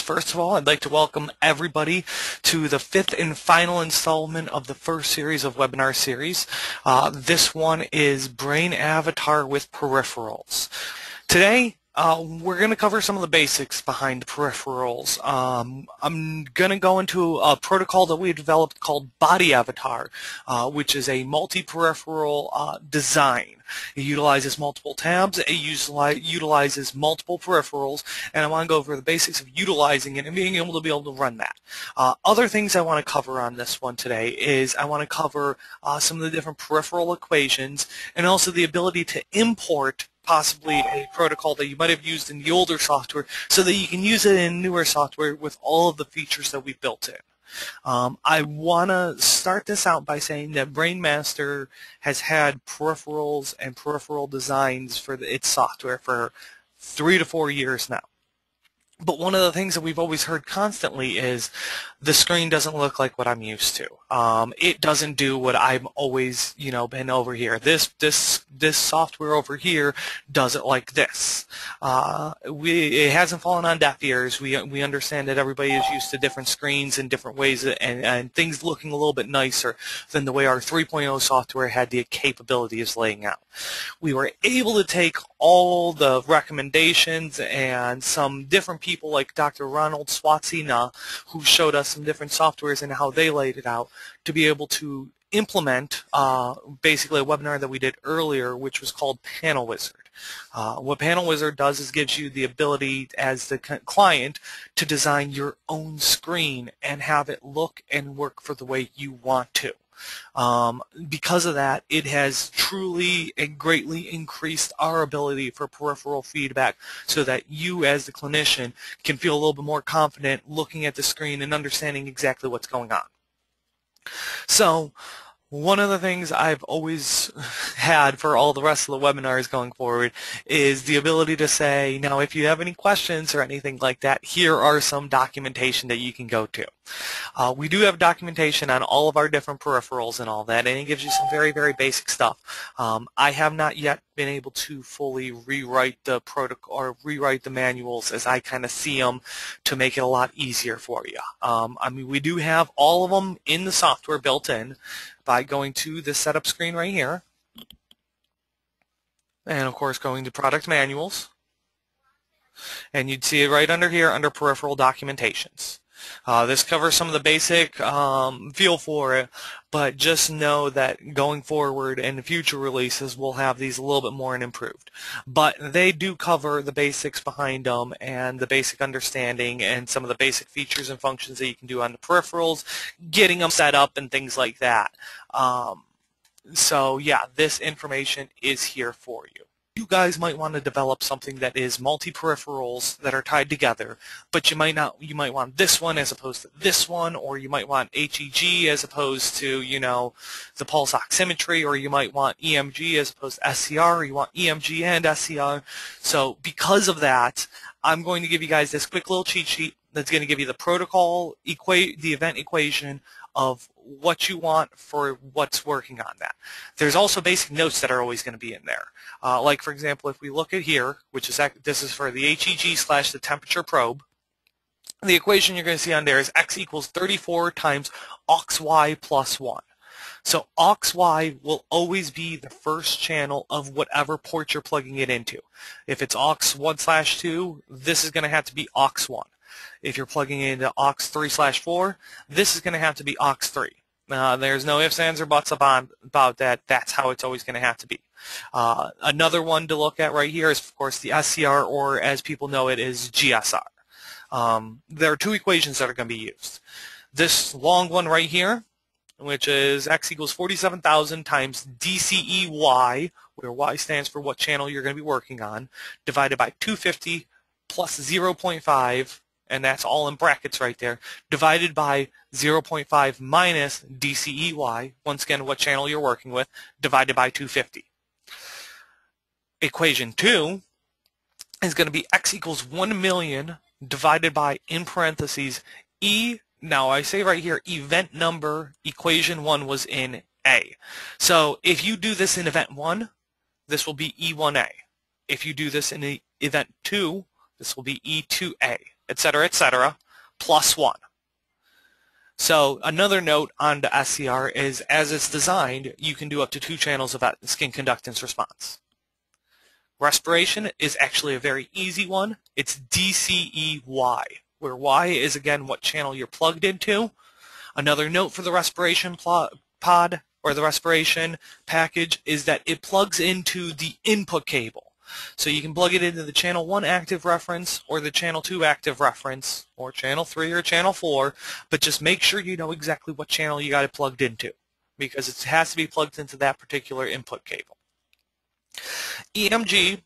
First of all, I'd like to welcome everybody to the fifth and final installment of the first series of webinar series. This one is BrainAvatar with Peripherals. Today, we're going to cover some of the basics behind peripherals. I'm going to go into a protocol that we developed called BodyAvatar, which is a multi-peripheral design. It utilizes multiple tabs, it utilizes multiple peripherals, and I want to go over the basics of utilizing it and being able to run that. Other things I want to cover on this one today is I want to cover some of the different peripheral equations and also the ability to import possibly a protocol that you might have used in the older software so that you can use it in newer software with all of the features that we built in. I want to start this out by saying that BrainMaster has had peripherals and peripheral designs for its software for 3 to 4 years now. But one of the things that we've always heard constantly is the screen doesn't look like what I'm used to. It doesn't do what I've always, been over here. This software over here does it like this. It hasn't fallen on deaf ears. We understand that everybody is used to different screens and different ways and things looking a little bit nicer than the way our 3.0 software had the capabilities laying out. We were able to take all the recommendations and some different people like Dr. Ronald Swatsina, who showed us some different softwares and how they laid it out, to be able to implement basically a webinar that we did earlier, which was called Panel Wizard. What Panel Wizard does is gives you the ability as the client to design your own screen and have it look and work for the way you want to. Because of that, it has truly and greatly increased our ability for peripheral feedback so that you as the clinician can feel a little bit more confident looking at the screen and understanding exactly what's going on. So one of the things I've always had for all the rest of the webinars going forward is the ability to say, now if you have any questions or anything like that, here are some documentation that you can go to. We do have documentation on all of our different peripherals and all that, and it gives you some very, very basic stuff. I have not yet been able to fully rewrite the protocol or rewrite the manuals as I kind of see them to make it a lot easier for you. I mean, we do have all of them in the software built in by going to the setup screen right here, and of course going to product manuals, and you'd see it right under here under peripheral documentations. This covers some of the basic feel for it, but just know that going forward in future releases we'll have these a little bit more and improved. But they do cover the basics behind them and the basic understanding and some of the basic features and functions that you can do on the peripherals, getting them set up and things like that. So yeah, this information is here for you. You guys might want to develop something that is multi-peripherals that are tied together, but you might want this one as opposed to this one, or you might want HEG as opposed to, the pulse oximetry, or you might want EMG as opposed to SCR, or you want EMG and SCR. So because of that, I'm going to give you guys this quick little cheat sheet that's going to give you the protocol, the event equation of what you want for what's working on that. There's also basic notes that are always going to be in there. Like for example, if we look at here, which is this is for the HEG / the temperature probe, the equation you're going to see on there is x equals 34 times aux-y plus 1. So aux-y will always be the first channel of whatever port you're plugging it into. If it's aux1/2, this is going to have to be aux1. If you're plugging it into aux3/4, this is going to have to be aux3. There's no ifs, ands, or buts about that. That's how it's always going to have to be. Another one to look at right here is, of course, the SCR, or as people know it, is GSR. There are two equations that are going to be used. This long one right here, which is x equals 47,000 times DCEY, where y stands for what channel you're going to be working on, divided by 250 plus 0.5, and that's all in brackets right there, divided by 0.5 minus DCEY, once again what channel you're working with, divided by 250. Equation 2 is going to be x equals 1 million divided by, in parentheses, E. Now I say right here, event number, equation 1 was in A. So if you do this in event 1, this will be E1A. If you do this in event 2, this will be E2A. etc., plus 1. So another note on the SCR is, as it's designed, you can do up to 2 channels of skin conductance response. Respiration is actually a very easy one. It's DCEY, where Y is, again, what channel you're plugged into. Another note for the respiration pod, or the respiration package, is that it plugs into the input cable. So you can plug it into the channel 1 active reference, or the channel 2 active reference, or channel 3 or channel 4, but just make sure you know exactly what channel you got it plugged into, because it has to be plugged into that particular input cable. EMG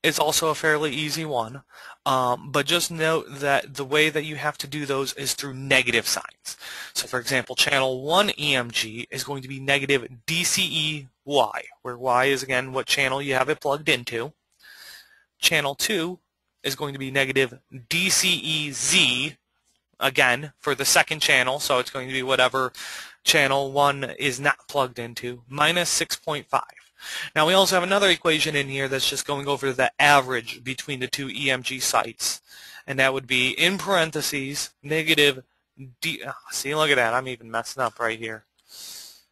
is also a fairly easy one, but just note that the way that you have to do those is through negative signs. So for example, channel 1 EMG is going to be negative DCEY, where Y is, again, what channel you have it plugged into. Channel 2 is going to be negative DCEZ, again, for the second channel, so it's going to be whatever channel 1 is not plugged into, minus 6.5. Now we also have another equation in here that's just going over the average between the 2 EMG sites, and that would be, in parentheses, negative see, look at that, I'm even messing up right here. It's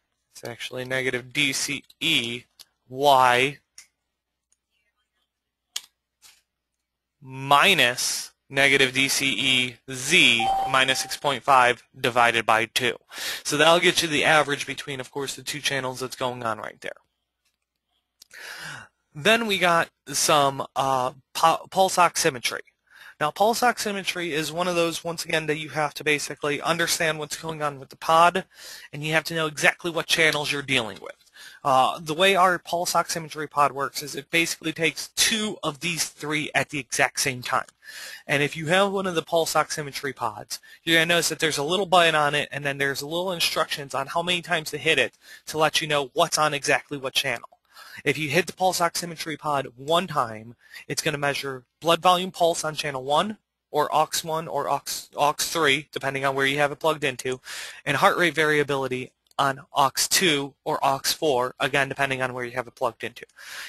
actually negative DCEY minus negative DCEZ minus 6.5 divided by 2. So that'll get you the average between, of course, the 2 channels that's going on right there. Then we got some pulse oximetry. Now, pulse oximetry is one of those, once again, that you have to basically understand what's going on with the pod, and you have to know exactly what channels you're dealing with. The way our pulse oximetry pod works is it basically takes 2 of these 3 at the exact same time. And if you have one of the pulse oximetry pods, you're going to notice that there's a little button on it, and then there's a little instructions on how many times to hit it to let you know what's on exactly what channel. If you hit the pulse oximetry pod 1 time, it's going to measure blood volume pulse on channel 1, or aux1, or aux3, depending on where you have it plugged into, and heart rate variability on aux2 or aux4, again, depending on where you have it plugged into.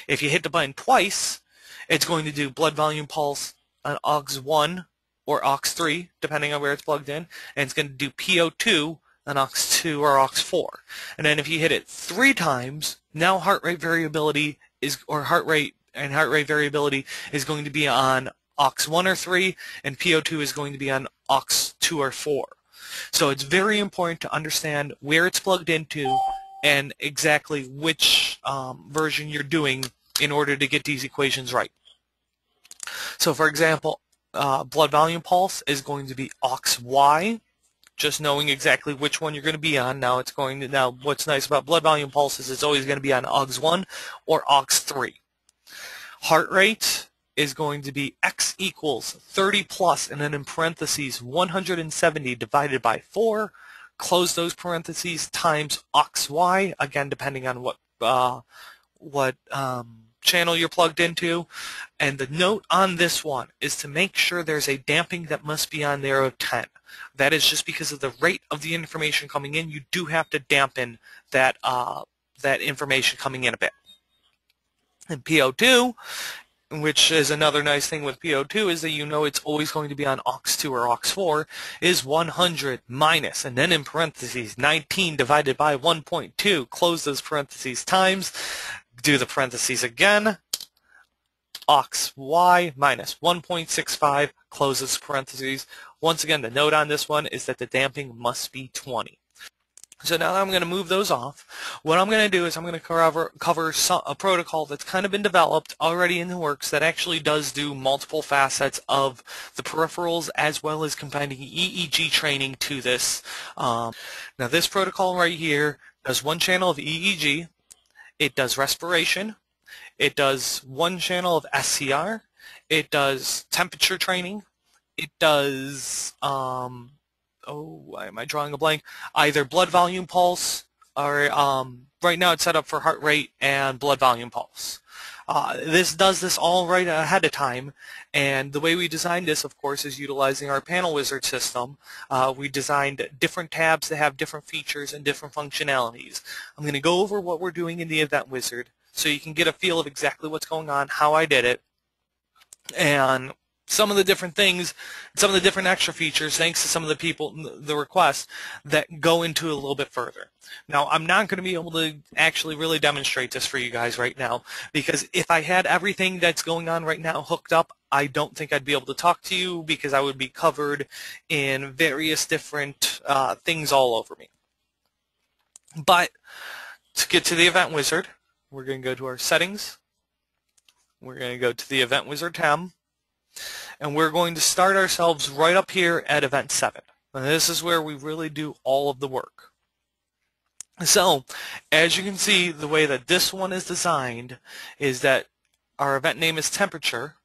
If you hit the button twice, it's going to do blood volume pulse on aux1 or aux3, depending on where it's plugged in, and it's going to do PO2 on aux2 or aux4. And then if you hit it 3 times, now heart rate variability is, or heart rate variability is going to be on aux1 or 3, and PO2 is going to be on aux2 or 4. So it's very important to understand where it's plugged into and exactly which version you're doing in order to get these equations right. So for example, blood volume pulse is going to be aux-Y, just knowing exactly which one you're going to be on. Now what's nice about blood volume pulse is it's always going to be on aux1 or aux3. Heart rate is going to be X equals 30 plus, and then in parentheses 170 divided by 4, close those parentheses, times aux-Y, again depending on what channel you're plugged into. And the note on this one is to make sure there's a damping that must be on there of 10. That is just because of the rate of the information coming in. You do have to dampen that that information coming in a bit. And PO2, which is another nice thing with PO2, is that you know it's always going to be on aux2 or aux4, is 100 minus, and then in parentheses 19 divided by 1.2, close those parentheses, times, do the parentheses again, aux-Y minus 1.65, close those parentheses. Once again, the note on this one is that the damping must be 20. So now that I'm going to move those off, what I'm going to do is I'm going to cover a protocol that's kind of been developed already in the works that actually does do multiple facets of the peripherals, as well as combining EEG training to this. Now this protocol right here does 1 channel of EEG, it does respiration, it does 1 channel of SCR, it does temperature training, it does why am I drawing a blank? Either blood volume pulse, or right now it's set up for heart rate and blood volume pulse. This does this all right ahead of time, and the way we designed this, of course, is utilizing our panel wizard system. We designed different tabs that have different features and different functionalities. I'm going to go over what we're doing in the event wizard so you can get a feel of exactly what's going on, how I did it, and some of the different things, some of the different extra features, thanks to some of the people, the requests, that go into it a little bit further. Now, I'm not going to be able to actually really demonstrate this for you guys right now, because if I had everything that's going on right now hooked up, I don't think I'd be able to talk to you, because I would be covered in various different things all over me. But to get to the Event Wizard, we're going to go to our settings. We're going to go to the Event Wizard tab. And we're going to start ourselves right up here at Event 7. And this is where we really do all of the work. So, as you can see, the way that this one is designed is that our event name is temperature,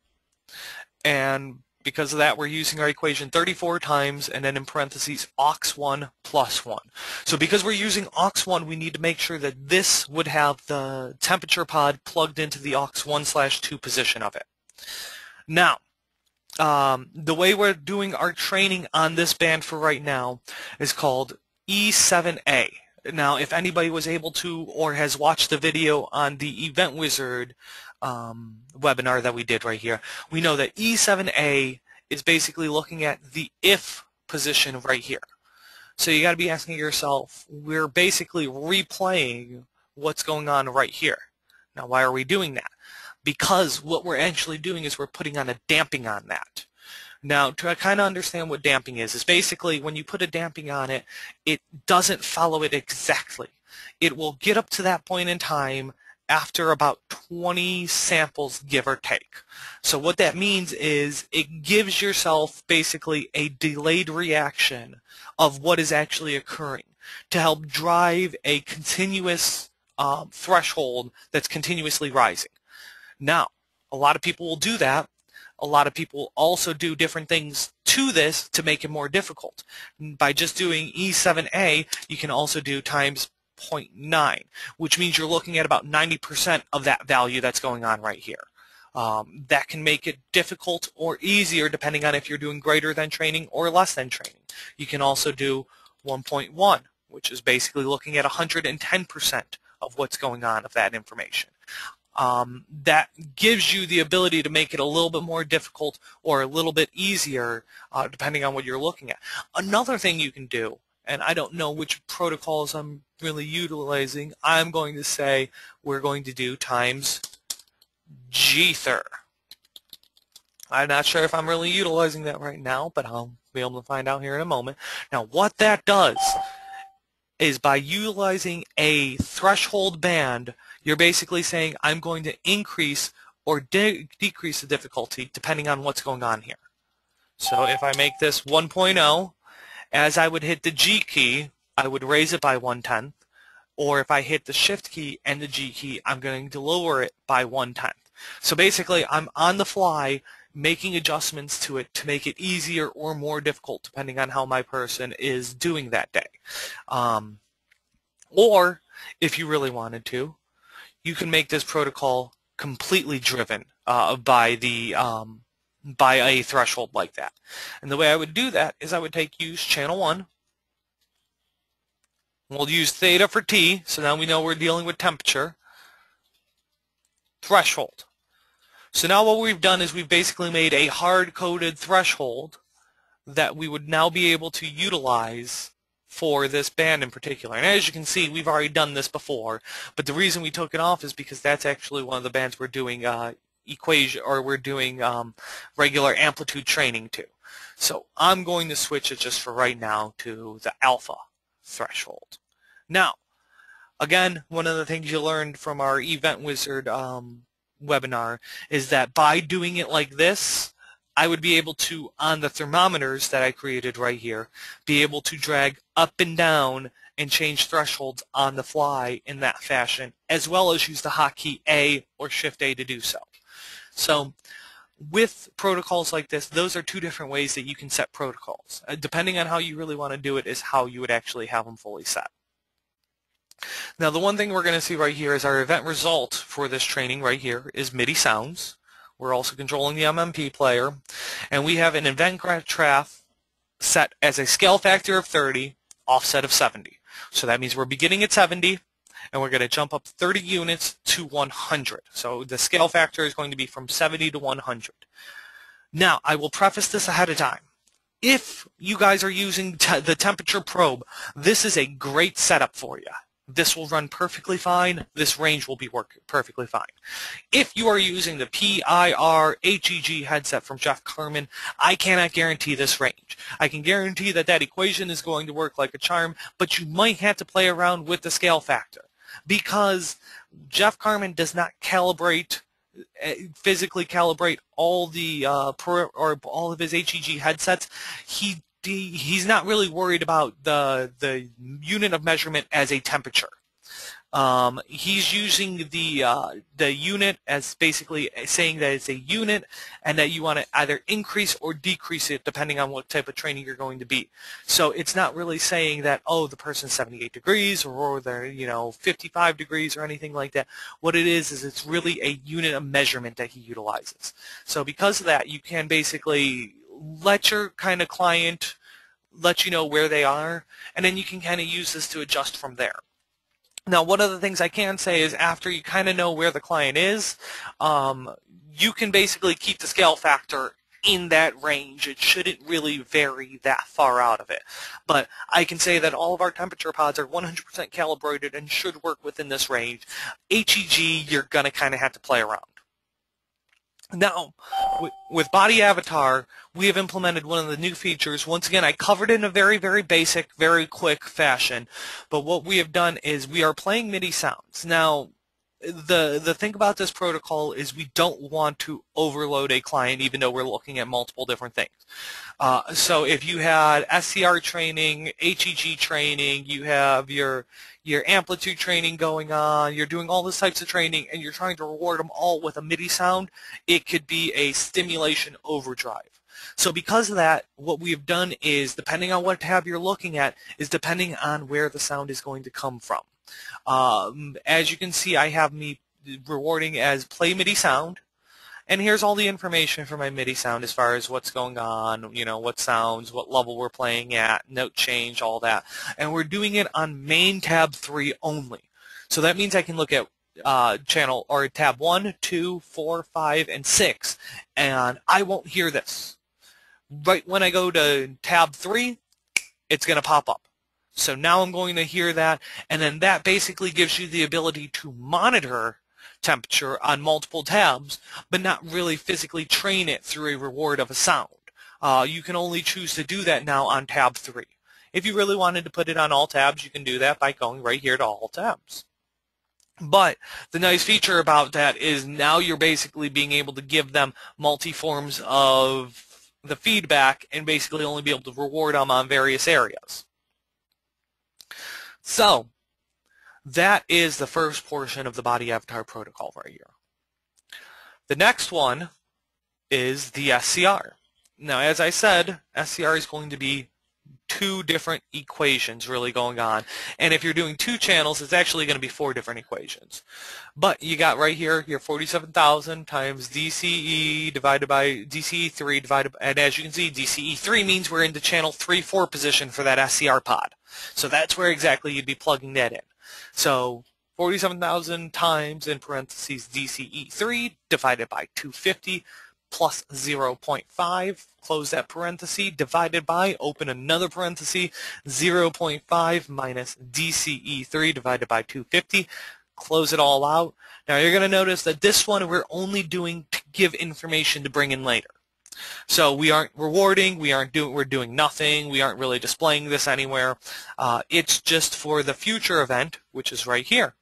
and because of that we're using our equation 34 times and then in parentheses aux1 plus 1. So because we're using aux1, we need to make sure that this would have the temperature pod plugged into the aux1/2 position of it. Now, the way we're doing our training on this band for right now is called E7A. Now, if anybody was able to or has watched the video on the Event Wizard webinar that we did right here, we know that E7A is basically looking at the if position right here. So you got to be asking yourself, we're basically replaying what's going on right here. Now, why are we doing that? Because what we're actually doing is we're putting on a damping on that. Now, to kind of understand what damping is basically when you put a damping on it, it doesn't follow it exactly. It will get up to that point in time after about 20 samples, give or take. So what that means is it gives yourself basically a delayed reaction of what is actually occurring to help drive a continuous threshold that's continuously rising. Now, a lot of people will do that. A lot of people also do different things to this to make it more difficult. By just doing E7A, you can also do times 0.9, which means you're looking at about 90% of that value that's going on right here. That can make it difficult or easier depending on if you're doing greater than training or less than training. You can also do 1.1, which is basically looking at 110% of what's going on of that information. That gives you the ability to make it a little bit more difficult or a little bit easier depending on what you're looking at. Another thing you can do, and I don't know which protocols I'm really utilizing, I'm going to say we're going to do times G-ther. I'm not sure if I'm really utilizing that right now, but I'll be able to find out here in a moment. Now, what that does is by utilizing a threshold band, you're basically saying I'm going to increase or decrease the difficulty depending on what's going on here. So if I make this 1.0, as I would hit the G key, I would raise it by 1/10. Or if I hit the Shift key and the G key, I'm going to lower it by 1/10. So basically, I'm on the fly making adjustments to it to make it easier or more difficult depending on how my person is doing that day. Or if you really wanted to, you can make this protocol completely driven by a threshold like that. And the way I would do that is I would use channel 1. We'll use theta for T, so now we know we're dealing with temperature. Threshold. So now what we've done is we've basically made a hard-coded threshold that we would now be able to utilize for this band in particular. And as you can see, we've already done this before, but the reason we took it off is because that's actually one of the bands we're doing regular amplitude training to. So I'm going to switch it just for right now to the alpha threshold. Now, again, one of the things you learned from our Event Wizard webinar is that by doing it like this, I would be able to, on the thermometers that I created right here, be able to drag up and down and change thresholds on the fly in that fashion, as well as use the hotkey A or Shift A to do so. So with protocols like this, those are two different ways that you can set protocols. Depending on how you really want to do it is how you would actually have them fully set. Now, the one thing we're going to see right here is our event result for this training right here is MIDI sounds. We're also controlling the MMP player, and we have an event graph set as a scale factor of 30, offset of 70. So that means we're beginning at 70, and we're going to jump up 30 units to 100. So the scale factor is going to be from 70 to 100. Now, I will preface this ahead of time. If you guys are using the temperature probe, this is a great setup for you. This will run perfectly fine. This range will be working perfectly fine. If you are using the PIR HEG headset from Jeff Carmen, I cannot guarantee this range. I can guarantee that that equation is going to work like a charm, but you might have to play around with the scale factor because Jeff Carmen does not physically calibrate all the all of his HEG headsets. He's not really worried about the unit of measurement as a temperature. He's using the unit as basically saying that it's a unit and that you want to either increase or decrease it depending on what type of training you're going to be. So it's not really saying that, oh, the person's 78 degrees or they're 55 degrees or anything like that. What it is it's really a unit of measurement that he utilizes. So because of that, you can basically let your kind of client let you know where they are, and then you can kind of use this to adjust from there. Now, one of the things I can say is after you kind of know where the client is, you can basically keep the scale factor in that range. It shouldn't really vary that far out of it. But I can say that all of our temperature pods are 100% calibrated and should work within this range. HEG, you're going to kind of have to play around. Now, with BodyAvatar, we have implemented one of the new features. Once again, I covered it in a very, very basic, very quick fashion. But what we have done is we are playing MIDI sounds. Now, the thing about this protocol is we don't want to overload a client even though we're looking at multiple different things. So if you had SCR training, HEG training, you have your amplitude training going on, you're doing all these types of training, and you're trying to reward them all with a MIDI sound, it could be a stimulation overdrive. So because of that, what we've done is, depending on what tab you're looking at, is depending on where the sound is going to come from. As you can see, I have me rewarding as play MIDI sound. And here's all the information for my MIDI sound as far as what's going on, what sounds, what level we're playing at, note change, all that. And we're doing it on main tab 3 only. So that means I can look at channel or tab 1, 2, 4, 5, and 6, and I won't hear this. Right when I go to tab 3, it's going to pop up. So now I'm going to hear that, and then that basically gives you the ability to monitor temperature on multiple tabs, but not really physically train it through a reward of a sound. You can only choose to do that now on tab 3. If you really wanted to put it on all tabs, you can do that by going right here to all tabs. But the nice feature about that is now you're basically being able to give them multi-forms of the feedback and basically only be able to reward them on various areas. So that is the first portion of the BodyAvatar protocol right here. The next one is the SCR. Now, as I said, SCR is going to be 2 different equations really going on. And if you're doing 2 channels, it's actually going to be 4 different equations. But you got right here your 47,000 times DCE divided by DCE3 divided by, and as you can see, DCE3 means we're in the channel 3-4 position for that SCR pod. So that's where exactly you'd be plugging that in. So 47,000 times, in parentheses, DCE3 divided by 250 plus 0.5, close that parenthesis, divided by, open another parenthesis, 0.5 minus DCE3 divided by 250, close it all out. Now you're going to notice that this one we're only doing to give information to bring in later. So we aren't rewarding, we're doing nothing, we aren't really displaying this anywhere. It's just for the future event, which is right here,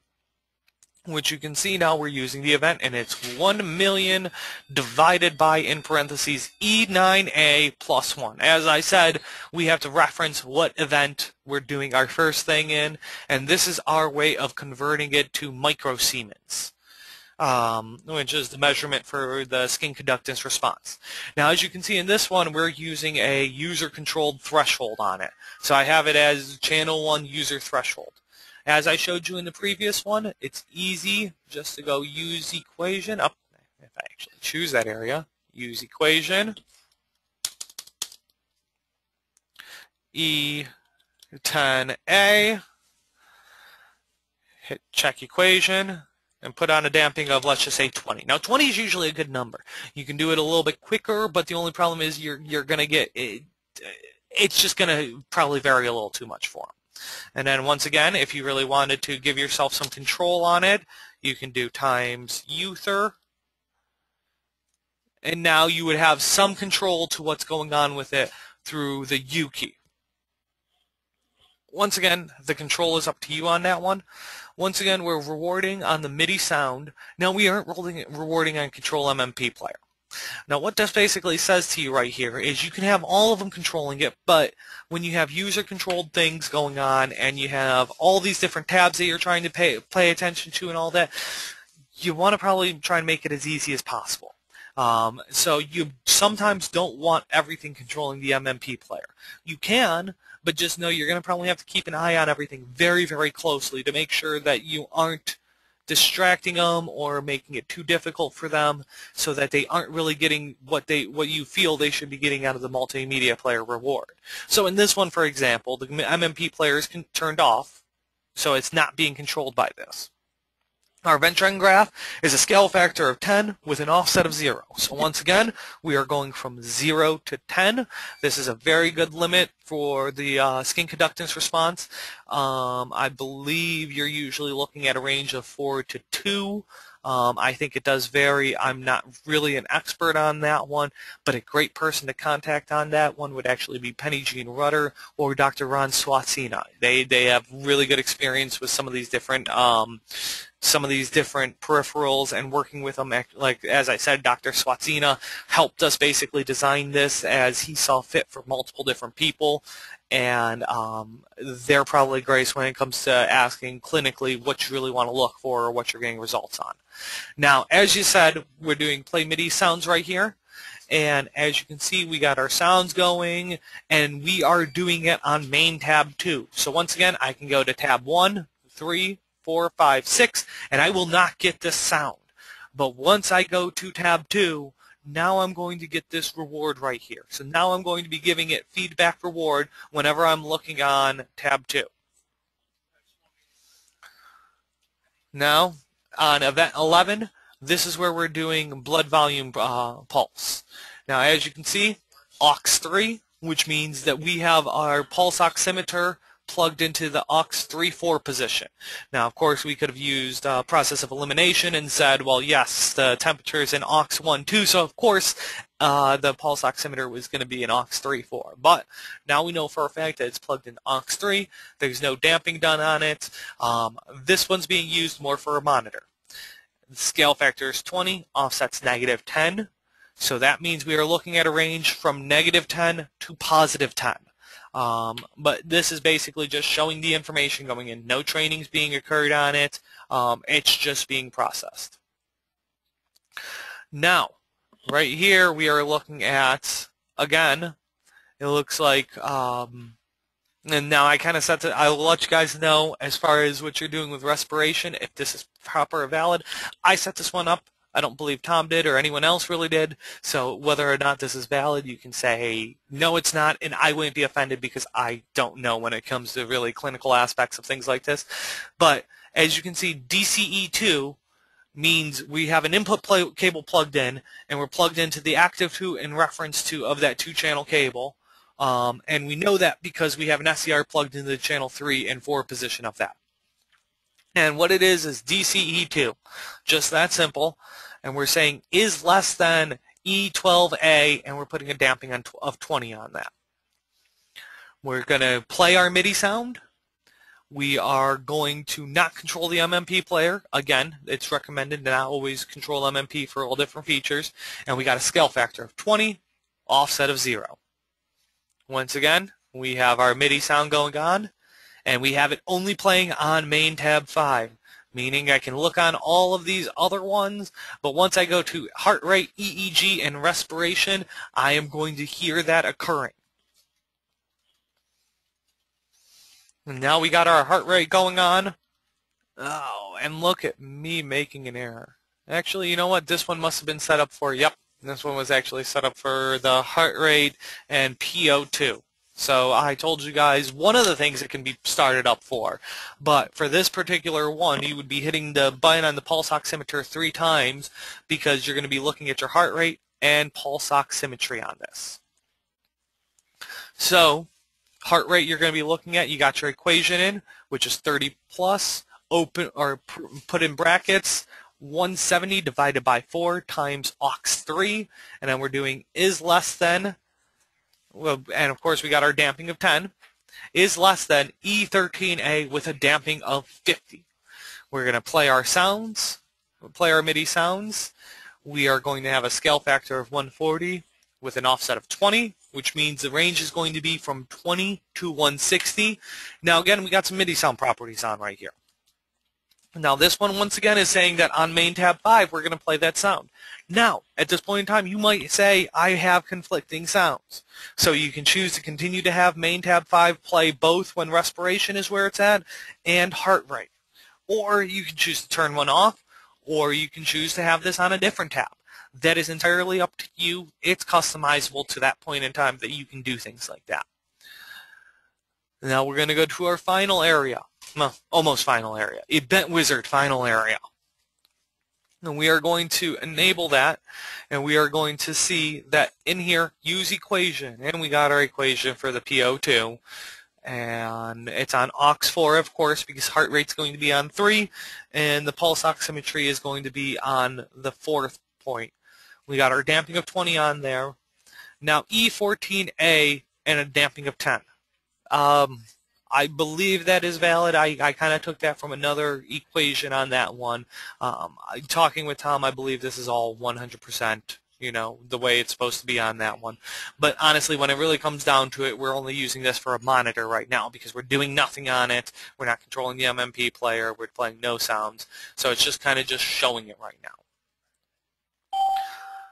which you can see now we're using the event, and it's 1 million divided by, in parentheses, E9A plus 1. As I said, we have to reference what event we're doing our first thing in, and this is our way of converting it to microsiemens. Which is the measurement for the skin conductance response. Now, as you can see in this one, we're using a user-controlled threshold on it. So I have it as channel 1 user threshold. As I showed you in the previous one, it's easy just to go use equation. Up, if I actually choose that area, use equation, E10A, hit check equation, and put on a damping of, let's just say, 20. Now 20 is usually a good number. You can do it a little bit quicker, but the only problem is you're going to get it, it's just going to probably vary a little too much for them. And then once again, if you really wanted to give yourself some control on it, you can do times ether, and now you would have some control to what's going on with it through the U key. Once again, the control is up to you on that one. Once again, we're rewarding on the MIDI sound. Now we aren't rewarding on Control MMP player. Now what this basically says to you right here is you can have all of them controlling it, but when you have user-controlled things going on and you have all these different tabs that you're trying to pay attention to and all that, you want to probably try and make it as easy as possible. So you sometimes don't want everything controlling the MMP player. You can, but just know you're going to probably have to keep an eye on everything very, very closely to make sure that you aren't distracting them or making it too difficult for them so that they aren't really getting what you feel they should be getting out of the multimedia player reward. So in this one, for example, the MMP player is turned off, so it's not being controlled by this. Our event trend graph is a scale factor of 10 with an offset of 0. So once again, we are going from 0 to 10. This is a very good limit for the skin conductance response. I believe you're usually looking at a range of 4 to 2. I think it does vary. I'm not really an expert on that one, but a great person to contact on that one would actually be Penny Jean Rudder or Dr. Ron Swatsina. They have really good experience with some of these different peripherals and working with them. Like as I said, Dr. Swatsina helped us basically design this as he saw fit for multiple different people. And they're probably great when it comes to asking clinically what you really want to look for or what you're getting results on. Now, as you said, we're doing play MIDI sounds right here. And as you can see, we got our sounds going, and we are doing it on main tab 2. So once again, I can go to tab 1, 3, 4, 5, 6, and I will not get this sound. But once I go to tab 2, now I'm going to get this reward right here. So now I'm going to be giving it feedback reward whenever I'm looking on tab 2. Now, on event 11, this is where we're doing blood volume pulse. Now, as you can see, aux3, which means that we have our pulse oximeter plugged into the aux3-4 position. Now, of course, we could have used process of elimination and said, well, yes, the temperature is in aux1 too, so of course the pulse oximeter was going to be in aux3-4. But now we know for a fact that it's plugged in aux3. There's no damping done on it. This one's being used more for a monitor. The scale factor is 20, offset's -10. So that means we are looking at a range from -10 to +10. But this is basically just showing the information going in. No training's being occurred on it. It's just being processed. Now, right here we are looking at, again, it looks like, and now I kind of set to, I'll let you guys know as far as what you're doing with respiration, if this is proper or valid. I set this one up. I don't believe Tom did or anyone else really did. So whether or not this is valid, you can say, no, it's not, and I wouldn't be offended because I don't know when it comes to really clinical aspects of things like this. But as you can see, DCE2 means we have an input cable plugged in, and we're plugged into the active 2 and reference 2 of that 2-channel cable. And we know that because we have an SCR plugged into the channel 3 and 4 position of that. And what it is DCE2, just that simple. And we're saying is less than E12A, and we're putting a damping of 20 on that. We're going to play our MIDI sound. We are going to not control the MMP player. Again, it's recommended to not always control MMP for all different features. And we got a scale factor of 20, offset of 0. Once again, we have our MIDI sound going on, and we have it only playing on main tab 5, meaning I can look on all of these other ones, but once I go to heart rate, EEG, and respiration, I am going to hear that occurring. And now we got our heart rate going on. Oh, and look at me making an error. Actually, you know what? This one must have been set up for, yep, this one was actually set up for the heart rate and PO2. So I told you guys one of the things it can be started up for, but for this particular one you would be hitting the button on the pulse oximeter 3 times because you're going to be looking at your heart rate and pulse oximetry on this. So heart rate you're going to be looking at, you got your equation in, which is 30 plus, open or put in brackets, 170 divided by 4 times aux3, and then we're doing is less than, well, and of course we got our damping of 10, is less than E13A with a damping of 50. We're going to play our sounds, play our MIDI sounds. We are going to have a scale factor of 140 with an offset of 20, which means the range is going to be from 20 to 160. Now again, we got some MIDI sound properties on right here. Now this one once again is saying that on main tab 5 we're going to play that sound. Now at this point in time you might say I have conflicting sounds. So you can choose to continue to have main tab 5 play both when respiration is where it's at and heart rate. Or you can choose to turn one off, or you can choose to have this on a different tab. That is entirely up to you. It's customizable to that point in time that you can do things like that. Now we're going to go to our final area. Well, almost final area. Event Wizard final area. And we are going to enable that, and we are going to see that in here, use equation. And we got our equation for the PO2. And it's on aux4, of course, because heart rate's going to be on 3, and the pulse oximetry is going to be on the 4th point. We got our damping of 20 on there. Now E14A and a damping of 10. I believe that is valid. I kind of took that from another equation on that one. Talking with Tom, I believe this is all 100%, you know, the way it's supposed to be on that one. But honestly, when it really comes down to it, we're only using this for a monitor right now because we're doing nothing on it. We're not controlling the MMP player. We're playing no sounds. So it's just kind of just showing it right now.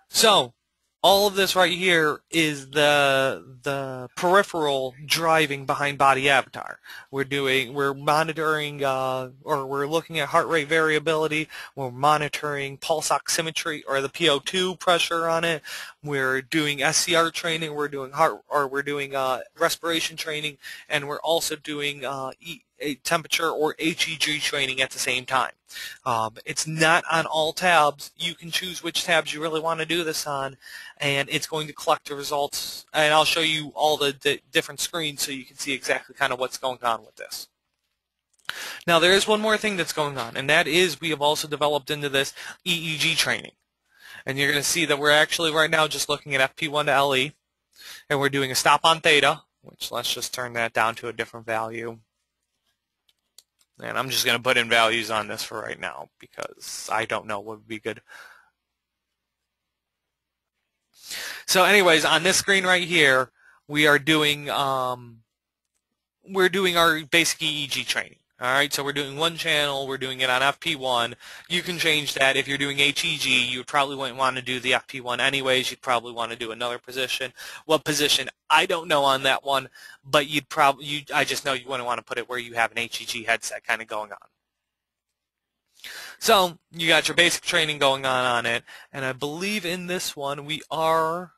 So all of this right here is the peripheral driving behind BodyAvatar. We're monitoring or we're looking at heart rate variability. We're monitoring pulse oximetry or the PO2 pressure on it. We're doing SCR training. We're doing respiration training, and we're also doing temperature or HEG training at the same time. It's not on all tabs. You can choose which tabs you really want to do this on, and it's going to collect the results. And I'll show you all the different screens so you can see exactly kind of what's going on with this. Now there is one more thing that's going on, and that is we have also developed into this EEG training. And you're going to see that we're actually right now just looking at FP1 to LE, and we're doing a stop on theta, which let's just turn that down to a different value. And I'm just going to put in values on this for right now because I don't know what would be good. So anyways, on this screen right here, we are doing our basic EEG training. All right, so we're doing one channel. We're doing it on FP1. You can change that. If you're doing HEG, you probably wouldn't want to do the FP1 anyways. You'd probably want to do another position. What position? I don't know on that one, but I just know you wouldn't want to put it where you have an HEG headset kind of going on. So you got your basic training going on it, and I believe in this one we are,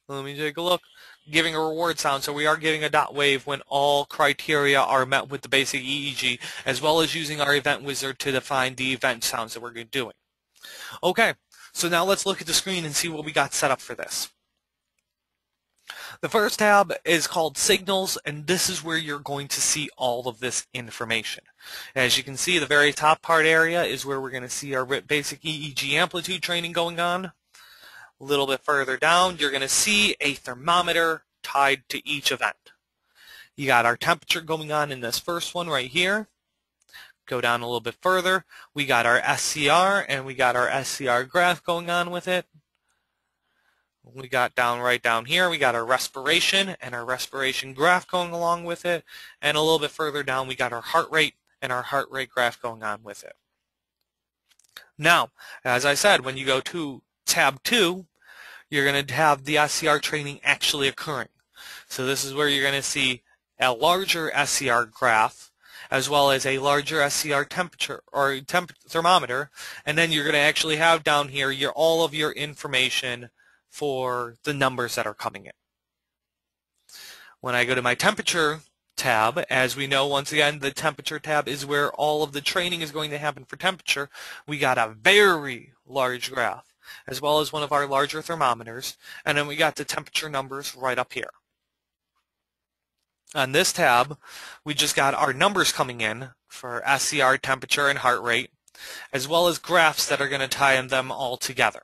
let me take a look, giving a reward sound. So we are giving a dot wave when all criteria are met with the basic EEG, as well as using our event wizard to define the event sounds that we're doing. Okay, so now let's look at the screen and see what we got set up for this. The first tab is called Signals, and this is where you're going to see all of this information. As you can see, the very top part area is where we're going to see our basic EEG amplitude training going on. A little bit further down, you're going to see a thermometer tied to each event. You got our temperature going on in this first one right here. Go down a little bit further. We got our SCR, and we got our SCR graph going on with it. We got right down here, we got our respiration and our respiration graph going along with it. And a little bit further down, we got our heart rate and our heart rate graph going on with it. Now, as I said, when you go to tab 2, you're going to have the SCR training actually occurring. So this is where you're going to see a larger SCR graph as well as a larger SCR temperature or thermometer, and then you're going to actually have down here all of your information for the numbers that are coming in. When I go to my temperature tab, as we know, once again, the temperature tab is where all of the training is going to happen for temperature. We got a very large graph, as well as one of our larger thermometers, and then we got the temperature numbers right up here. On this tab, we just got our numbers coming in for SCR, temperature, and heart rate, as well as graphs that are going to tie them all together,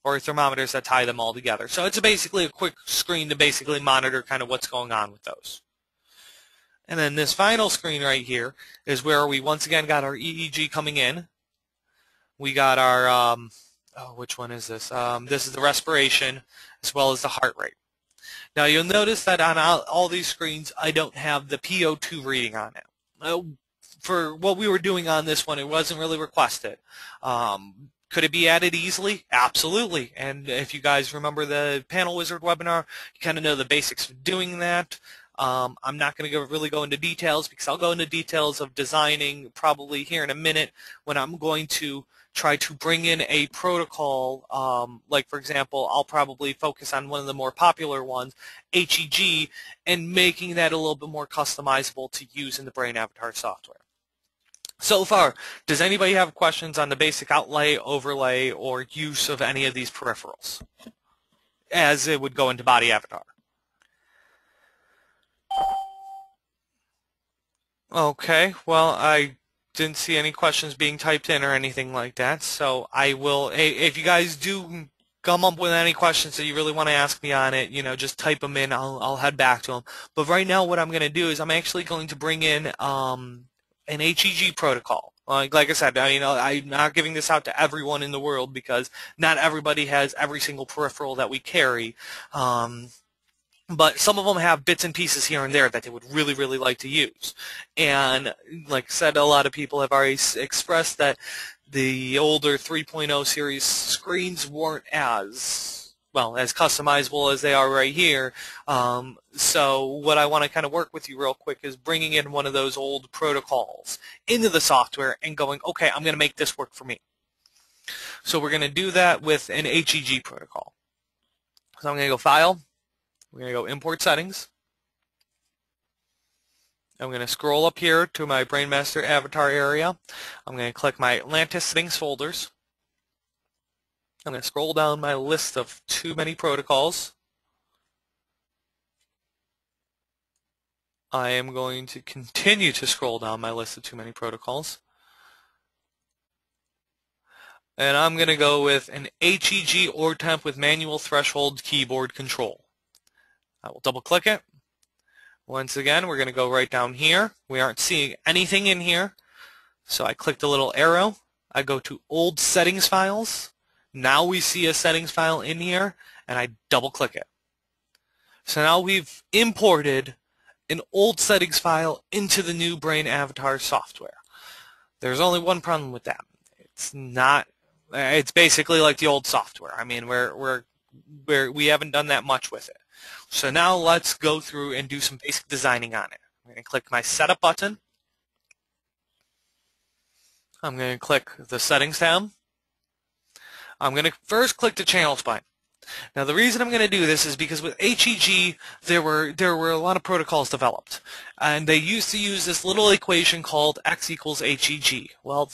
or thermometers that tie them all together. So it's basically a quick screen to basically monitor kind of what's going on with those. And then this final screen right here is where we once again got our EEG coming in. We got our, which one is this? This is the respiration as well as the heart rate. Now you'll notice that on all these screens I don't have the PO2 reading on it. For what we were doing on this one, it wasn't really requested. Could it be added easily? Absolutely. And if you guys remember the Panel Wizard webinar, you kind of know the basics of doing that. I'm not going to really go into details because I'll go into details of designing probably here in a minute when I'm going to try to bring in a protocol. Like, for example, I'll probably focus on one of the more popular ones, HEG, and making that a little bit more customizable to use in the BrainAvatar software. So far, does anybody have questions on the basic outlay, overlay, or use of any of these peripherals as it would go into BodyAvatar? Okay, well, I didn't see any questions being typed in or anything like that, so I will, if you guys do come up with any questions that you really want to ask me on it, you know, just type them in. I'll head back to them. But right now what I'm going to do is I'm actually going to bring in an HEG protocol. Like I said, I'm not giving this out to everyone in the world because not everybody has every single peripheral that we carry. But some of them have bits and pieces here and there that they would really, really like to use. And like I said, a lot of people have already expressed that the older 3.0 series screens weren't as customizable as they are right here. So what I want to kind of work with you real quick is bringing in one of those old protocols into the software and going, okay, I'm going to make this work for me. So we're going to do that with an HEG protocol. So I'm going to go File. We're going to go Import Settings. I'm going to scroll up here to my BrainMaster avatar area. I'm going to click my Atlantis settings folders. I'm going to scroll down my list of too many protocols. I am going to continue to scroll down my list of too many protocols. And I'm going to go with an HEG or temp with manual threshold keyboard control. I will double click it. Once again, we're going to go right down here. We aren't seeing anything in here. So I click the little arrow. I go to old settings files. Now we see a settings file in here, and I double click it. So now we've imported an old settings file into the new BrainAvatar software. There's only one problem with that. It's basically like the old software. I mean, we haven't done that much with it. So now let's go through and do some basic designing on it. I'm going to click my Setup button. I'm going to click the Settings tab. I'm going to first click the Channels button. Now the reason I'm going to do this is because with HEG there were a lot of protocols developed, and they used to use this little equation called X equals HEG. Well,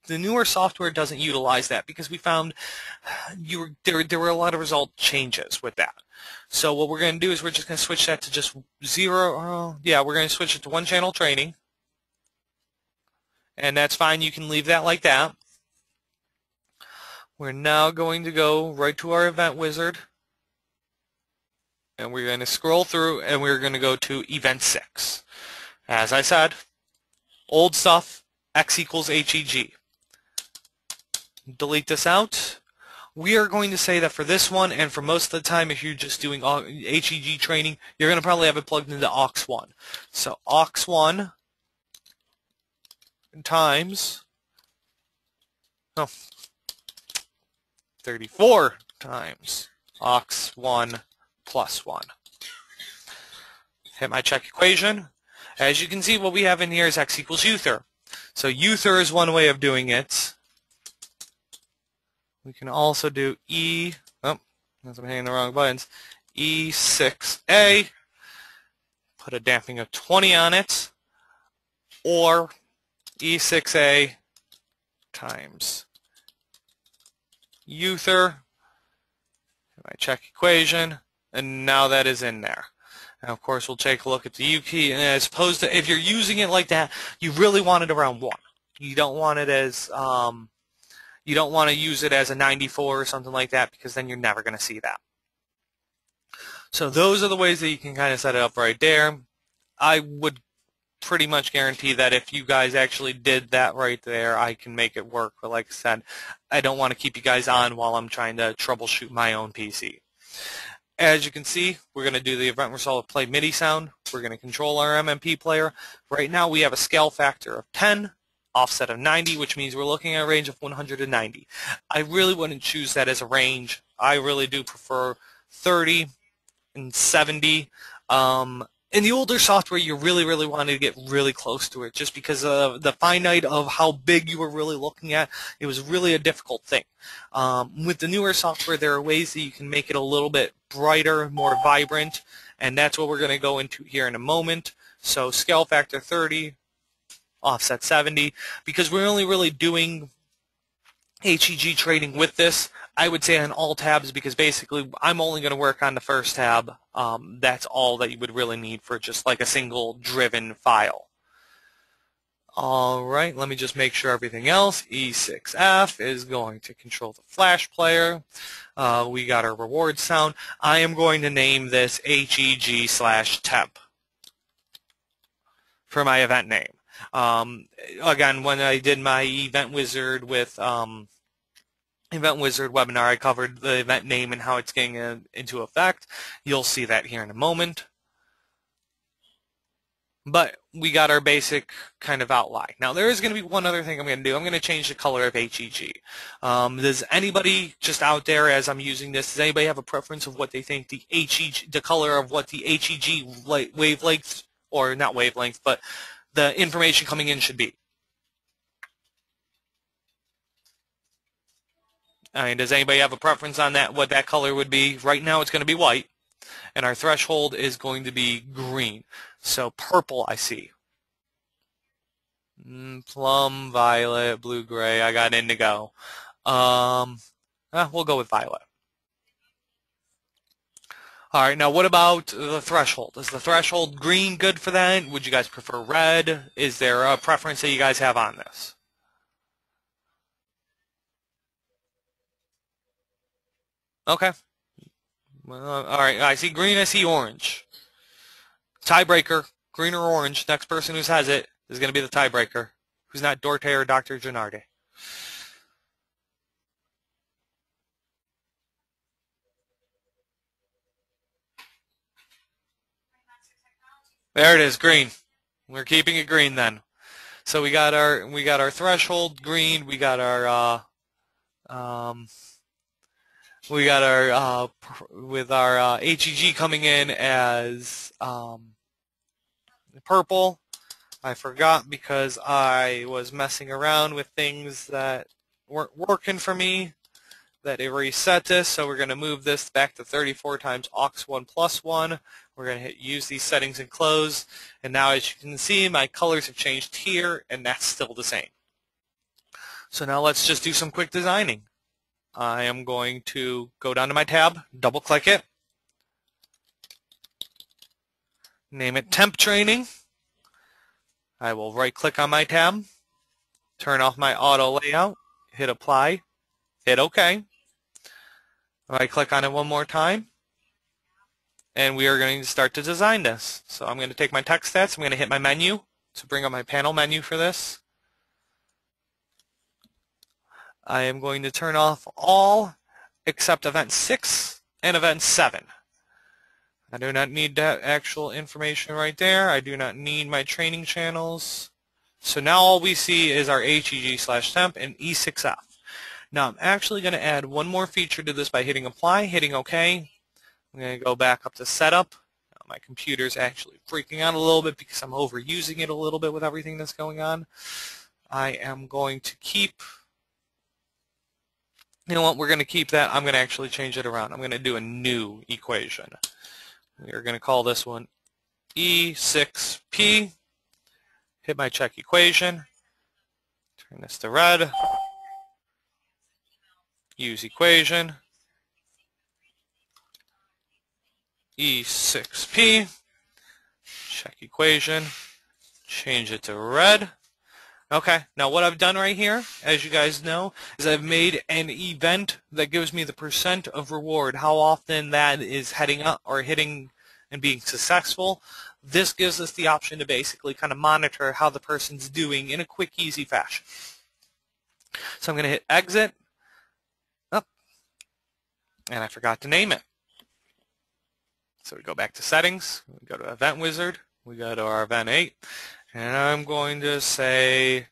the newer software doesn't utilize that because we found there were a lot of result changes with that. So what we're going to do is we're just going to switch that to just zero. We're going to switch it to one channel training, and that's fine. You can leave that like that. We're now going to go right to our event wizard, and we're going to scroll through, and we're going to go to Event 6. As I said, old stuff, X equals HEG. Delete this out. We are going to say that for this one, and for most of the time, if you're just doing HEG training, you're going to probably have it plugged into aux1. So aux1 times 34 times aux1 plus 1. Hit my check equation. As you can see, what we have in here is X equals uther. So uther is one way of doing it. We can also do I'm hitting the wrong buttons, E6A put a damping of 20 on it, or E6A times Uther, my check equation, and now that is in there. And of course we'll take a look at the U key, and as opposed to, if you're using it like that, you really want it around 1. You don't want it as, you don't want to use it as a 94 or something like that, because then you're never going to see that. So those are the ways that you can kind of set it up right there. I would pretty much guarantee that if you guys actually did that right there, I can make it work. But like I said, I don't want to keep you guys on while I'm trying to troubleshoot my own PC. As you can see, we're going to do the event resolve play MIDI sound. We're going to control our MMP player. Right now we have a scale factor of 10, offset of 90, which means we're looking at a range of 190. I really wouldn't choose that as a range. I really do prefer 30 and 70. In the older software, you really wanted to get really close to it, just because of the finite of how big you were really looking at. It was really a difficult thing. With the newer software, there are ways that you can make it a little bit brighter, more vibrant, and that's what we're going to go into here in a moment. So scale factor 30, offset 70, because we're only really doing HEG trading with this. I would say on all tabs, because basically I'm only going to work on the first tab. That's all that you would really need for just like a single driven file. Alright, let me just make sure everything else. E6F is going to control the flash player. We got our reward sound. I am going to name this HEG/temp for my event name. Again, when I did my Event Wizard with Event Wizard webinar, I covered the event name and how it's getting into effect. You'll see that here in a moment. But we got our basic kind of outline. Now there is going to be one other thing I'm going to do. I'm going to change the color of HEG. Does anybody just out there, as I'm using this, does anybody have a preference of what they think the HEG, the color of what the HEG wavelength, or not wavelength, but the information coming in should be? I mean, does anybody have a preference on that, what that color would be? Right now it's going to be white, and our threshold is going to be green. So purple, I see. Plum, violet, blue, gray. I got indigo. We'll go with violet. All right, now what about the threshold? Is the threshold green good for that? Would you guys prefer red? Is there a preference that you guys have on this? Okay. Well, all right, I see green, I see orange. Tiebreaker, green or orange. Next person who says it is going to be the tiebreaker, who's not Dorte or Dr. Gennardi. There it is, green. We're keeping it green then. So we got our threshold green. We got our with our HEG coming in as purple. I forgot because I was messing around with things that weren't working for me, that it reset this. So we're going to move this back to 34 times aux1+1. We're going to hit use these settings and close. And now as you can see, my colors have changed here, and that's still the same. So now let's just do some quick designing. I am going to go down to my tab, double click it, name it Temp Training. I will right click on my tab, turn off my auto layout, hit apply, hit OK. Right click on it one more time, and we are going to start to design this. So I'm going to take my text stats, I'm going to hit my menu to bring up my panel menu for this. I am going to turn off all except event 6 and event 7. I do not need that actual information right there. I do not need my training channels. So now all we see is our HEG/temp and E6F. Now I'm actually going to add one more feature to this by hitting apply, hitting OK. I'm going to go back up to setup. Now my computer's actually freaking out a little bit because I'm overusing it a little bit with everything that's going on. I am going to keep... You know what, we're going to keep that. I'm going to actually change it around. I'm going to do a new equation. We are going to call this one E6P, hit my check equation, turn this to red, use equation, E6P, check equation, change it to red. Okay, now what I've done right here, as you guys know, is I've made an event that gives me the percent of reward, how often that is heading up or hitting and being successful. This gives us the option to basically kind of monitor how the person's doing in a quick, easy fashion. So I'm going to hit exit, and I forgot to name it. So we go back to settings, we go to event wizard, we go to our event 8, and I'm going to say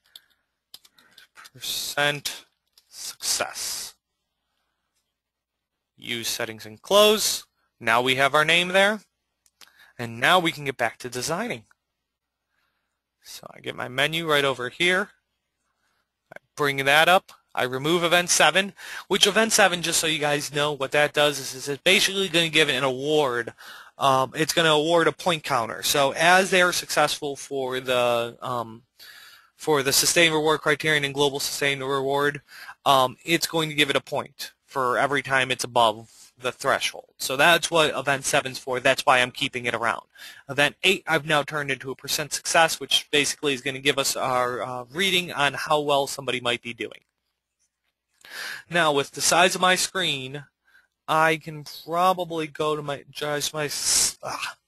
percent success. Use settings and close. Now we have our name there, and now we can get back to designing. So I get my menu right over here, I bring that up, I remove event 7, which event 7, just so you guys know what that does, is it's basically going to give it an award. It's going to award a point counter. So as they are successful for the sustained reward criterion and global sustained reward, it's going to give it a point for every time it's above the threshold. So that's what event 7 is for. That's why I'm keeping it around. Event 8 I've now turned into a percent success, which basically is going to give us our reading on how well somebody might be doing. Now, with the size of my screen, I can probably go to my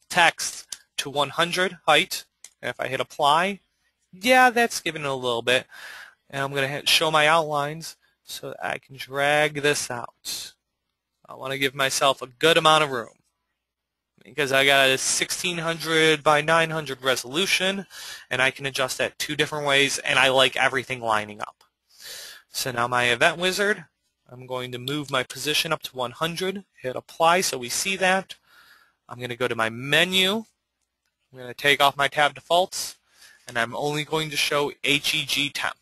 text to 100 height, and if I hit apply, yeah, that's giving it a little bit. And I'm going to hit show my outlines so that I can drag this out. I want to give myself a good amount of room because I got a 1600 by 900 resolution, and I can adjust that 2 different ways, and I like everything lining up. So now my event wizard, I'm going to move my position up to 100, hit apply so we see that. I'm going to go to my menu, I'm going to take off my tab defaults, and I'm only going to show HEG temp.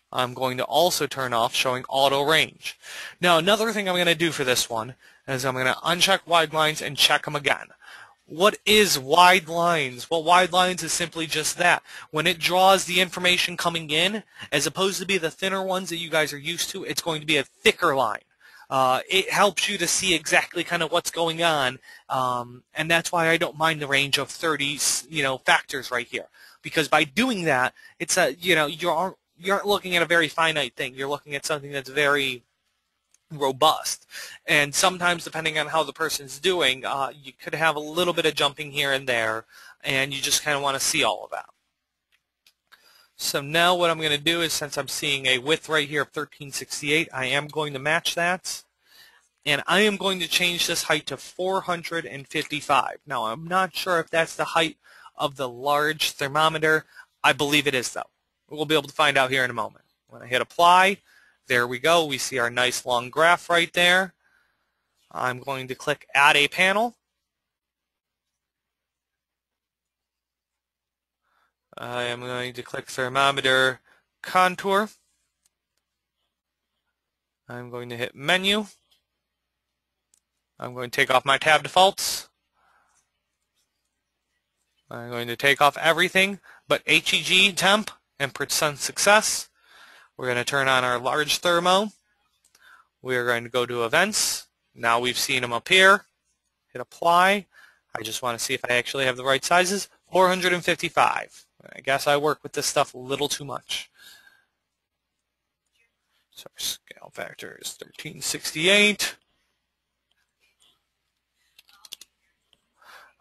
I'm going to also turn off showing auto range. Now another thing I'm going to do for this one is I'm going to uncheck wide lines and check them again. What is wide lines? Well, wide lines is simply just that. When it draws the information coming in, as opposed to be the thinner ones that you guys are used to, it's going to be a thicker line. It helps you to see exactly kind of what's going on, and that's why I don't mind the range of 30, factors right here. Because by doing that, it's you aren't looking at a very finite thing. You're looking at something that's very robust, and sometimes depending on how the person's doing, you could have a little bit of jumping here and there, and you just kind of want to see all of that. So now what I'm going to do is, since I'm seeing a width right here of 1368, I am going to match that, and I am going to change this height to 455. Now I'm not sure if that's the height of the large thermometer. I believe it is though. We'll be able to find out here in a moment. When I hit apply, there we go. We see our nice long graph right there. I'm going to click Add a Panel. I am going to click Thermometer Contour. I'm going to hit Menu. I'm going to take off my tab defaults. I'm going to take off everything but HEG temp and percent success. We're going to turn on our large thermo. We're going to go to events. Now we've seen them up here. Hit apply. I just want to see if I actually have the right sizes. 455. I guess I work with this stuff a little too much. So our scale factor is 1368.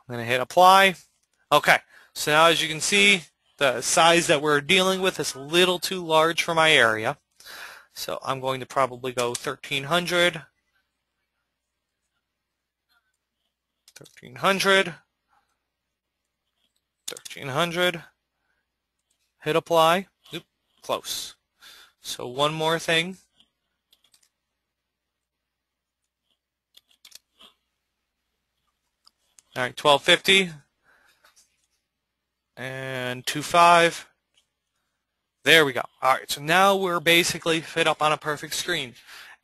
I'm going to hit apply. Okay, so now as you can see, the size that we're dealing with is a little too large for my area. So I'm going to probably go 1300, 1300, 1300, hit apply. Oop, close. So one more thing. All right, 1250 and 25. There we go. All right, so now we're basically fit up on a perfect screen.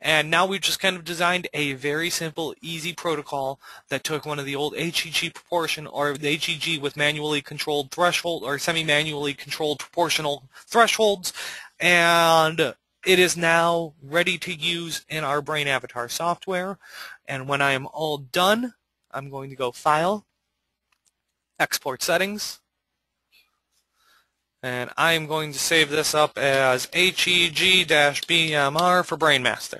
And now we've just kind of designed a very simple, easy protocol that took one of the old HEG proportion, or the HEG with manually controlled threshold or semi-manually controlled proportional thresholds, and it is now ready to use in our BrainAvatar software. And when I am all done, I'm going to go File, Export Settings, and I'm going to save this up as HEG-BMR for BrainMaster.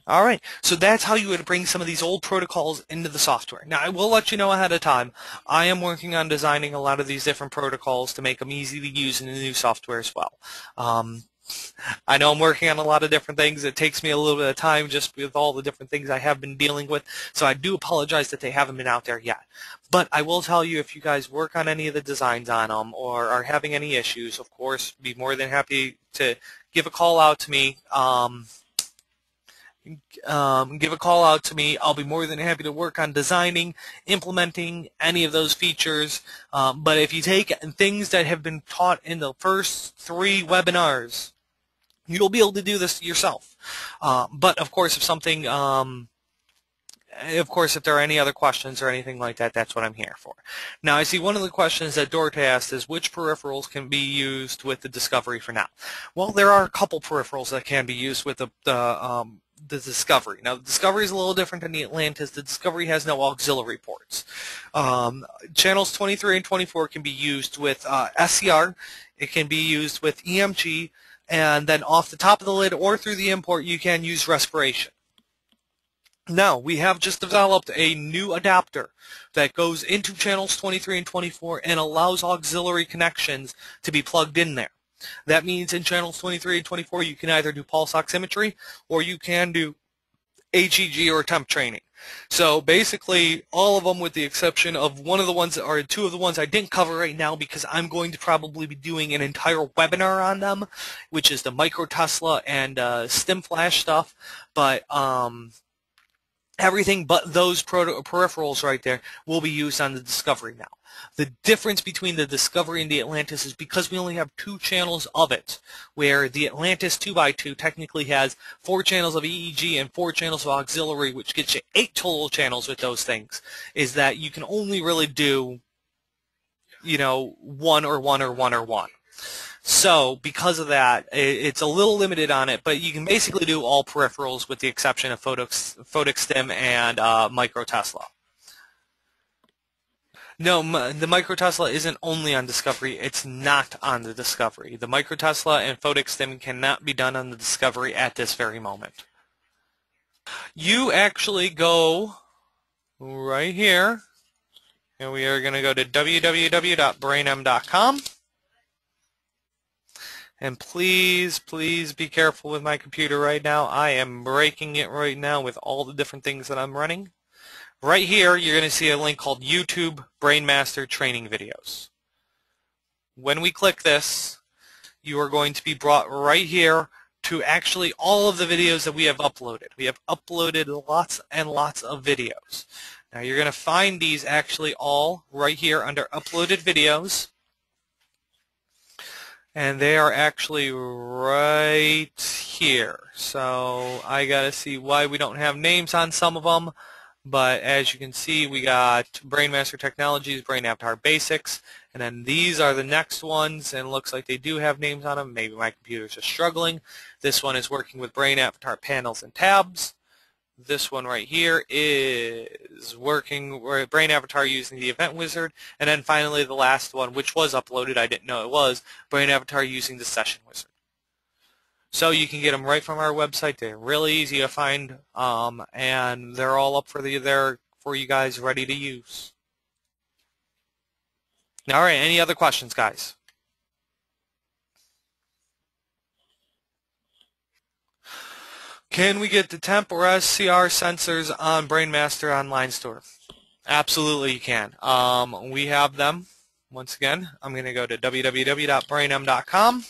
Alright, so that's how you would bring some of these old protocols into the software. Now, I will let you know ahead of time, I am working on designing a lot of these different protocols to make them easy to use in the new software as well. I know I'm working on a lot of different things. It takes me a little bit of time just with all the different things I have been dealing with, so I do apologize that they haven't been out there yet. But I will tell you, if you guys work on any of the designs on them or are having any issues, of course, be more than happy to give a call out to me. Give a call out to me. I'll be more than happy to work on designing, implementing any of those features. But if you take things that have been taught in the first 3 webinars, you'll be able to do this yourself. But of course, if something, if there are any other questions or anything like that, that's what I'm here for. Now, I see one of the questions that Dorte asked is which peripherals can be used with the Discovery for now. Well, there are a couple peripherals that can be used with the Discovery. Now, the Discovery is a little different than the Atlantis. The Discovery has no auxiliary ports. Channels 23 and 24 can be used with SCR. It can be used with EMG, and then off the top of the lid or through the import, you can use respiration. Now, we have just developed a new adapter that goes into channels 23 and 24 and allows auxiliary connections to be plugged in there. That means in channels 23 and 24 you can either do pulse oximetry or you can do HEG or temp training. So basically all of them, with the exception of one of the ones, or 2 of the ones I didn't cover right now because I'm going to probably be doing an entire webinar on them, which is the micro Tesla and stim flash stuff. But everything but those peripherals right there will be used on the Discovery now. The difference between the Discovery and the Atlantis is because we only have 2 channels of it, where the Atlantis 2x2 technically has 4 channels of EEG and 4 channels of auxiliary, which gets you 8 total channels with those things, is that you can only really do, you know, 1 or 1 or 1 or 1. So because of that, it's a little limited on it, but you can basically do all peripherals with the exception of photic stim and micro Tesla. No, the micro Tesla isn't only on Discovery. It's not on the Discovery. The micro Tesla and photic stim cannot be done on the Discovery at this very moment. You actually go right here, and we are going to go to www.brainm.com. And please, please be careful with my computer right now. I am breaking it right now with all the different things that I'm running. Right here, you're going to see a link called YouTube BrainMaster Training Videos. When we click this, you are going to be brought right here to actually all of the videos that we have uploaded. We have uploaded lots and lots of videos. Now, you're going to find these actually all right here under Uploaded Videos. And they are actually right here. So I got to see why we don't have names on some of them. But as you can see, we got BrainMaster Technologies, BrainAvatar Basics, and then these are the next ones, and it looks like they do have names on them. Maybe my computer's just struggling. This one is working with BrainAvatar Panels and Tabs. This one right here is working with BrainAvatar using the Event Wizard. And then finally the last one, which was uploaded, I didn't know it was, BrainAvatar using the Session Wizard. So you can get them right from our website. They're really easy to find, and they're all up for you guys, ready to use. All right, any other questions, guys? Can we get the temp or SCR sensors on BrainMaster Online Store? Absolutely you can. We have them. Once again, I'm going to go to www.brainm.com.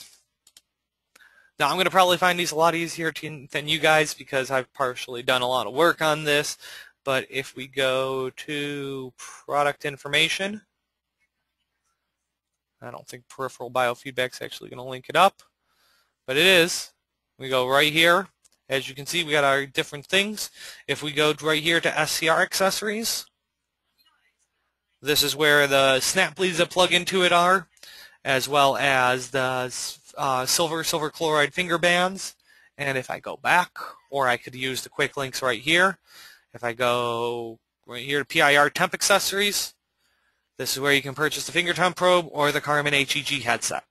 Now, I'm going to probably find these a lot easier than you guys because I've partially done a lot of work on this. But if we go to product information, I don't think peripheral biofeedback is actually going to link it up, but it is. We go right here. As you can see, we got our different things. If we go right here to SCR accessories, this is where the snap bleeds that plug into it are, as well as the silver chloride finger bands. And if I go back, or I could use the quick links right here. If I go right here to PIR temp accessories, this is where you can purchase the finger temp probe or the Karman HEG headset.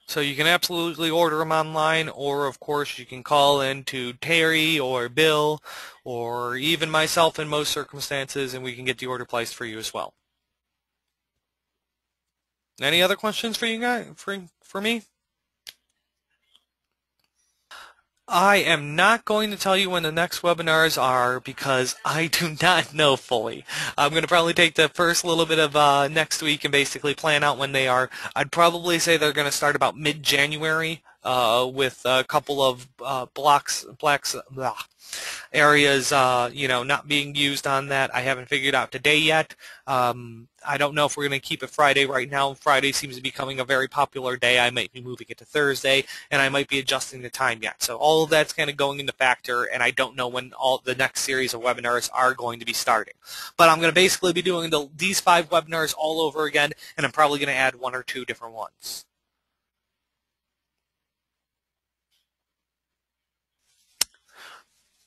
So you can absolutely order them online, or of course you can call in to Terry or Bill or even myself in most circumstances, and we can get the order placed for you as well. Any other questions for you guys, for me? I am not going to tell you when the next webinars are because I do not know fully. I'm going to probably take the first little bit of next week and basically plan out when they are. I'd probably say they're going to start about mid-January with a couple of areas not being used on that. I haven't figured out today yet. I don't know if we're going to keep it Friday right now. Friday seems to be becoming a very popular day. I might be moving it to Thursday, and I might be adjusting the time yet. So all of that's kind of going into factor, and I don't know when all the next series of webinars are going to be starting. But I'm going to basically be doing these 5 webinars all over again, and I'm probably going to add 1 or 2 different ones.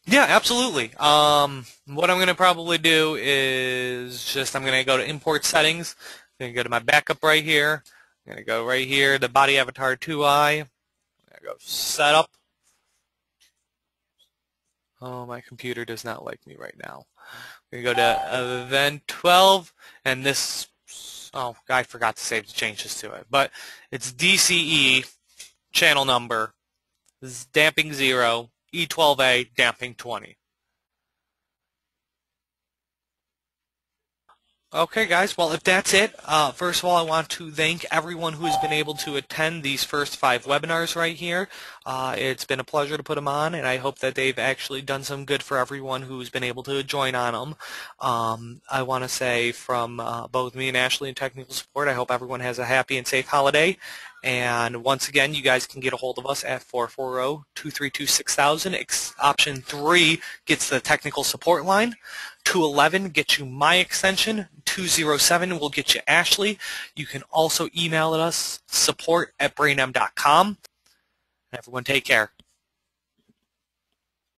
Yeah, absolutely. What I'm going to probably do is I'm going to go to import settings. I'm going to go to my backup right here. I'm going to go right here to BodyAvatar 2i. I'm going to go setup. Oh, my computer does not like me right now. I'm going to go to event 12, and this, oh, I forgot to save the changes to it, but it's DCE channel number. This is damping 0. E12A damping 20. Okay, guys, well, if that's it, first of all, I want to thank everyone who has been able to attend these first 5 webinars right here. It's been a pleasure to put them on, and I hope that they've actually done some good for everyone who's been able to join on them. I want to say from both me and Ashley in technical support, I hope everyone has a happy and safe holiday. And once again, you guys can get a hold of us at 440-232-6000. Option 3 gets the technical support line. 211 gets you my extension. 207 will get you Ashley. You can also email us support@brainem.com. Everyone take care.